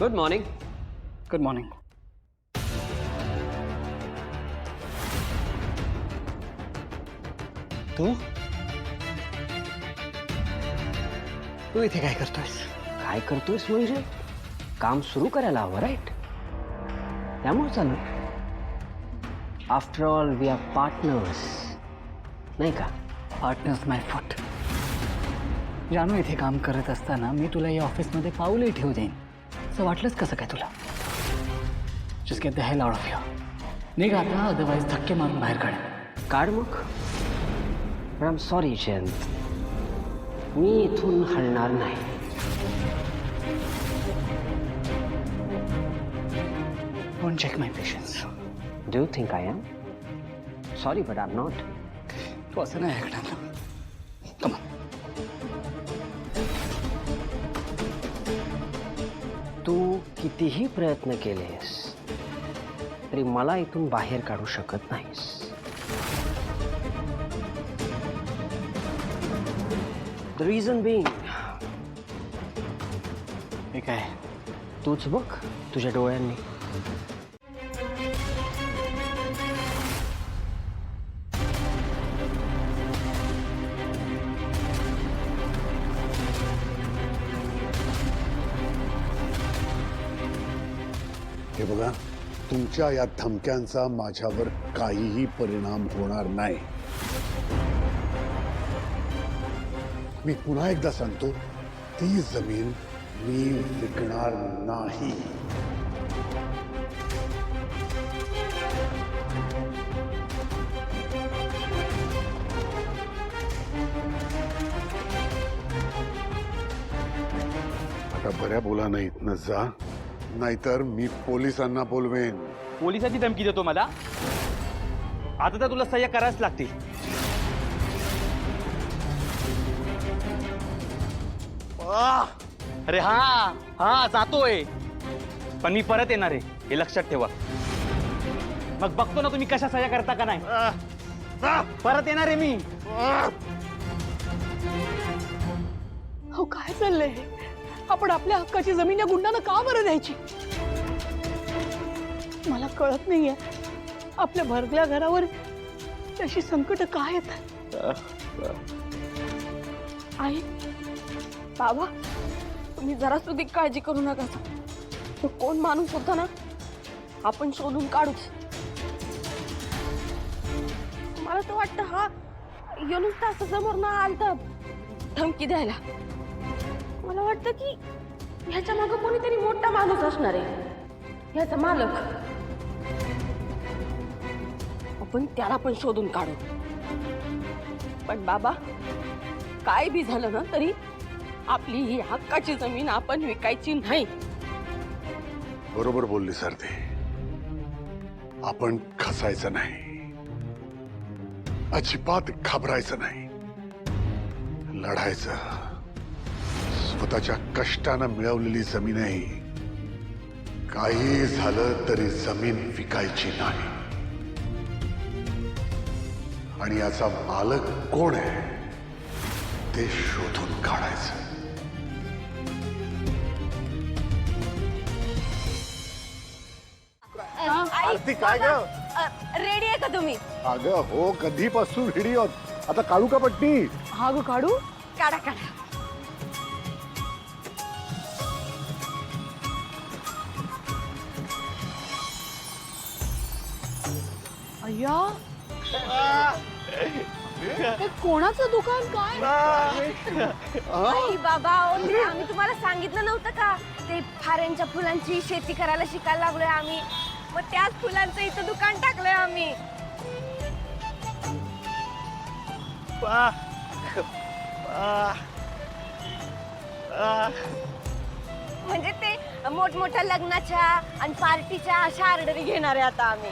Good morning. Good morning. तू तू इथे काय करतोयस? काय करतोयस म्हणजे काम सुरू करायला हवं, राईट? त्यामुळे चालू. After all we are partners, नाही का? Partners my foot. जानू, इथे काम करत असताना मी तुला या ऑफिसमध्ये पाऊलही ठेवू देईन असं वाटलंच कसं काय तुला? Just get the hell out of here. निघ आता, अदरवाईज धक्के मारून बाहेर काढ. काढ मग. पण आय एम सॉरी जयंत, मी इथून हलणार नाही. Don't check my patience. Do you think I am sorry but I am not? तू असं नाही ऐकणार ना. Come on. तू कितीही प्रयत्न केलेस तरी मला इथून बाहेर काढू शकत नाहीस. द रिझन बिंग, हे काय? तूच बघ तुझ्या डोळ्यांनी. हे बघा, तुमच्या या धमक्यांचा माझ्यावर काहीही परिणाम होणार नाही. मी पुन्हा एकदा सांगतो, ती जमीन मी विकणार नाही. आता बऱ्या बोला नाहीत न जा, नाहीतर मी पोलिसांना बोलवेन. पोलिसाची धमकी देतो मला? आता तर तुला सह्या करायच लागतील. अरे हा हा जातोय, पण मी परत येणार आहे हे लक्षात ठेवा. मग बघतो ना तुम्ही कशा सह्या करता का नाही. परत येणार आहे मी. हो, काय चाललंय? आपण आपल्या हक्काची जमीन या गुंडांना का बरं द्यायची? मला कळत नाहीये, आपल्या भरल्या घरावर तशी संकट काय येतात. आई, बाबा, तुम्ही जरा सुद्धा काळजी करू नका. तो कोण माणूस होता ना, आपण शोधून काढूच. मला तर वाटतं हा येऊन तास समोर ना आलता धमकी द्यायला. मला वाटतं की ह्याच्या मागे कोणीतरी मोठा माणूस असणार आहे, ह्याचा मालक. आपण त्याला पण शोधून काढू. पण बाबा, काय बी झालं ना तरी आपली ही हक्काची जमीन आपण विकायची नाही. बरोबर बोलली सरते. आपण खसायचं नाही, अजिबात घाबरायचं नाही, लढायचं. स्वतःच्या कष्टानं मिळवलेली जमीनही काही झालं तरी जमीन विकायची नाही. आणि याचा मालक कोण आहे ते शोधून काढायचं. आरती, काय ग? रेडी आहे का तुम्ही? अगं हो, कधीपासून रेडी आहोत. आता काढू का पट्टी? हा गो, काढू. काढा काढा. अय्या, हे कोणाचं दुकान? काय आई बाबा, आम्ही तुम्हाला सांगितलं नव्हतं का ते फाऱ्यांच्या फुलांची शेती करायला शिकायला लागलोय आम्ही. मग त्याच फुलांचं इथं दुकान टाकलंय आम्ही. म्हणजे ते मोठमोठ्या लग्नाच्या आणि पार्टीच्या अशा ऑर्डरी घेणार आहे आता आम्ही.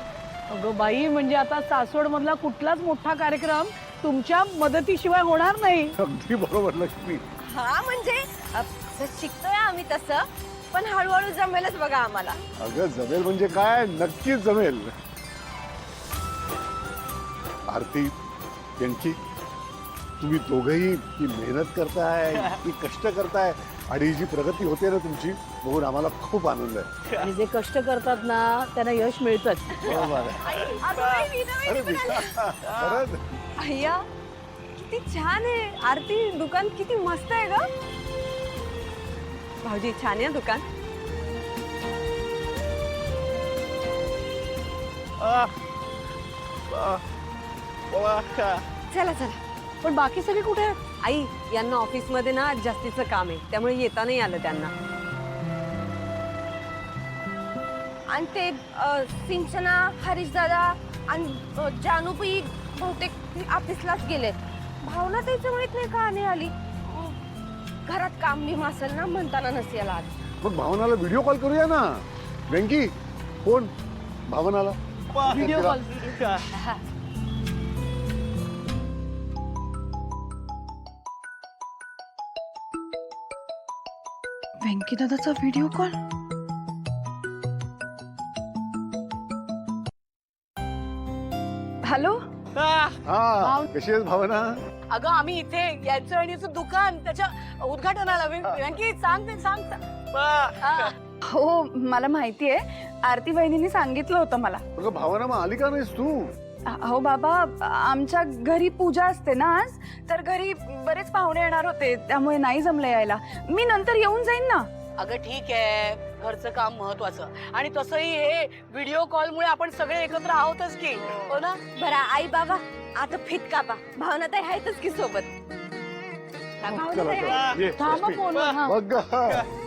अगं बाई, म्हणजे आता सासवड मधला कुठलाच मोठा कार्यक्रम तुमच्या मदतीशिवाय होणार नाही. अगदी बरोबर लक्ष्मी. हा म्हणजे शिकतोय आम्ही तसं, पण हळूहळू जमेलच बघा आम्हाला. अगं जमेल म्हणजे काय, नक्कीच जमेल. आरती, यांची तुम्ही दोघंही की मेहनत करताय की कष्ट करताय आणि ही जी प्रगती होते ना तुमची बघून आम्हाला खूप आनंद आहे. आणि जे कष्ट करतात ना त्यांना यश मिळतच. बरोबर आहे. अरे विका, खरंच अय्या किती छान आहे आरती, दुकान किती मस्त आहे ग. भाऊजी छान आहे दुकान. चला चला. पण बाकी सगळे कुठे आहेत? आई यांना ऑफिस मध्ये ना जास्तीचं काम आहे त्यामुळे येता नाही आलं त्यांना. आणि ते सिंचना, हरीश दादा आणि जानूपी बहुतेक ऑफिसलाच गेले. भावना त्याचं माहित नाही का नाही आली. घरात काम बी असेल ना म्हणताना नसेल आज. मग भावनाला व्हिडिओ कॉल करूया ना. वेंकी फोन भावनाला. Video call. वेंकी दादाचा व्हिडिओ कॉल. हॅलो. हा कशी आहेस भावना? अगं आम्ही इथे यायचं आणि याचं दुकान त्याच्या उद्घाटनाला. वेंकी सांग ते सांग. हो मला माहितीये, आरती बहिणींनी सांगितलं होतं मला. अगं भावना मग आली का नाहीस तू? हो बाबा, आमच्या घरी पूजा असते ना आज, तर घरी बरेच पाहुणे येणार होते त्यामुळे नाही जमलं यायला. मी नंतर येऊन जाईन ना. अगं ठीक आहे, घरचं काम महत्वाचं आणि तसंही हे व्हिडिओ कॉल मुळे आपण सगळे एकत्र आहोतच की. हो ना. बरं आई बाबा आता फिट कापा. भावना ताई आहेतच की सोबत. चला, चला. ये, थांबा रश्मी. फोनवर. बघ